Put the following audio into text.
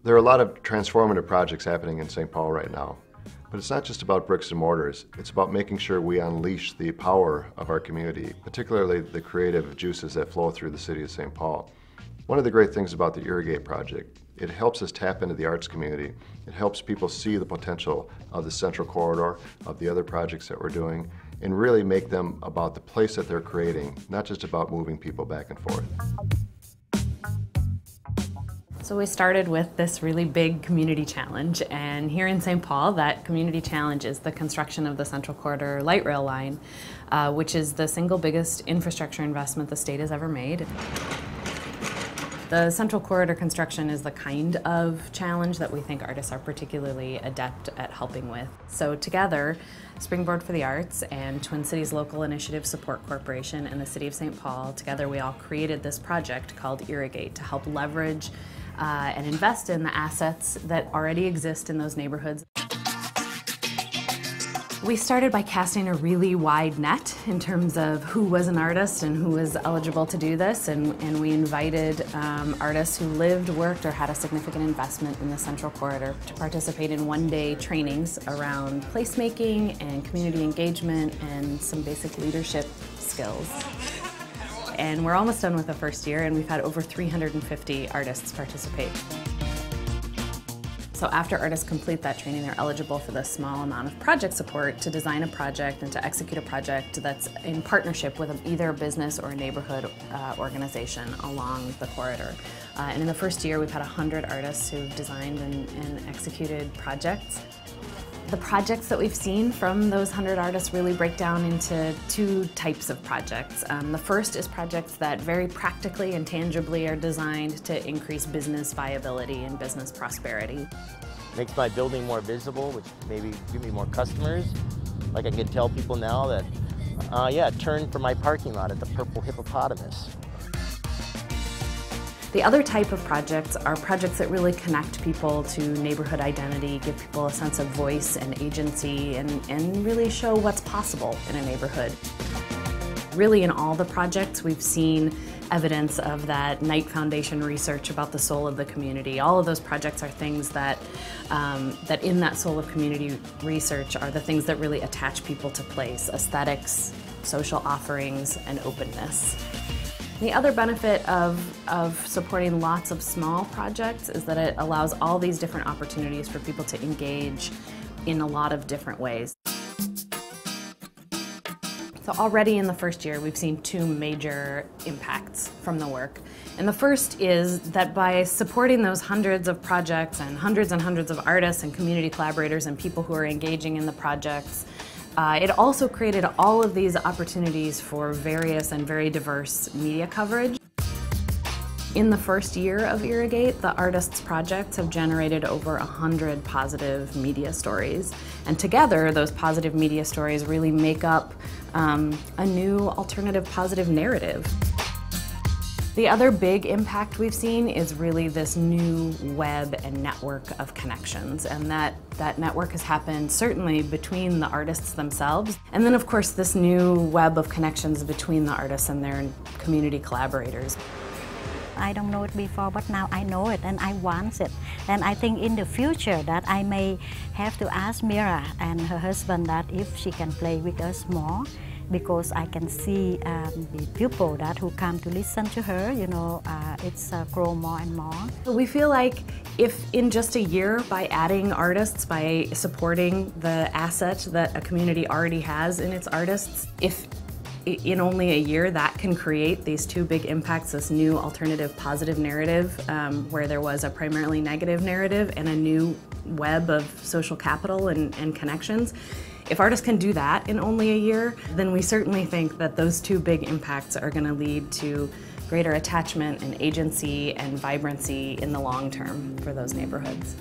There are a lot of transformative projects happening in St. Paul right now, but it's not just about bricks and mortars. It's about making sure we unleash the power of our community, particularly the creative juices that flow through the city of St. Paul. One of the great things about the Irrigate project, it helps us tap into the arts community. It helps people see the potential of the Central Corridor, of the other projects that we're doing, and really make them about the place that they're creating, not just about moving people back and forth. So we started with this really big community challenge, and here in St. Paul, that community challenge is the construction of the Central Corridor light rail line, which is the single biggest infrastructure investment the state has ever made. The Central Corridor construction is the kind of challenge that we think artists are particularly adept at helping with. So together, Springboard for the Arts and Twin Cities Local Initiative Support Corporation and the City of St. Paul, together we all created this project called Irrigate to help leverage and invest in the assets that already exist in those neighborhoods. We started by casting a really wide net in terms of who was an artist and who was eligible to do this, and we invited artists who lived, worked, or had a significant investment in the Central Corridor to participate in one-day trainings around placemaking and community engagement and some basic leadership skills. And we're almost done with the first year, and we've had over 350 artists participate. So after artists complete that training, they're eligible for this small amount of project support to design a project and to execute a project that's in partnership with either a business or a neighborhood organization along the corridor. And in the first year, we've had 100 artists who've designed and executed projects. The projects that we've seen from those 100 artists really break down into two types of projects. The first is projects that very practically and tangibly are designed to increase business viability and business prosperity. Makes my building more visible, which maybe give me more customers. Like I can tell people now that, yeah, turn for my parking lot at the Purple Hippopotamus. The other type of projects are projects that really connect people to neighborhood identity, give people a sense of voice and agency, and really show what's possible in a neighborhood. Really, in all the projects, we've seen evidence of that Knight Foundation research about the soul of the community. All of those projects are things that, that in that soul of community research are the things that really attach people to place: aesthetics, social offerings, and openness. The other benefit of supporting lots of small projects is that it allows all these different opportunities for people to engage in a lot of different ways. So already in the first year, we've seen two major impacts from the work. And the first is that by supporting those hundreds of projects and hundreds of artists and community collaborators and people who are engaging in the projects, it also created all of these opportunities for various and very diverse media coverage. In the first year of Irrigate, the artists' projects have generated over 100 positive media stories. And together, those positive media stories really make up a new alternative positive narrative. The other big impact we've seen is really this new web and network of connections, and that network has happened certainly between the artists themselves, and then of course this new web of connections between the artists and their community collaborators. I don't know it before, but now I know it and I want it. And I think in the future that I may have to ask Mira and her husband that if she can play with us more, because I can see the people that who come to listen to her, you know, it's grow more and more. We feel like if in just a year, by adding artists, by supporting the asset that a community already has in its artists, if in only a year that can create these two big impacts, this new alternative positive narrative where there was a primarily negative narrative and a new web of social capital and connections. If artists can do that in only a year, then we certainly think that those two big impacts are going to lead to greater attachment and agency and vibrancy in the long term for those neighborhoods.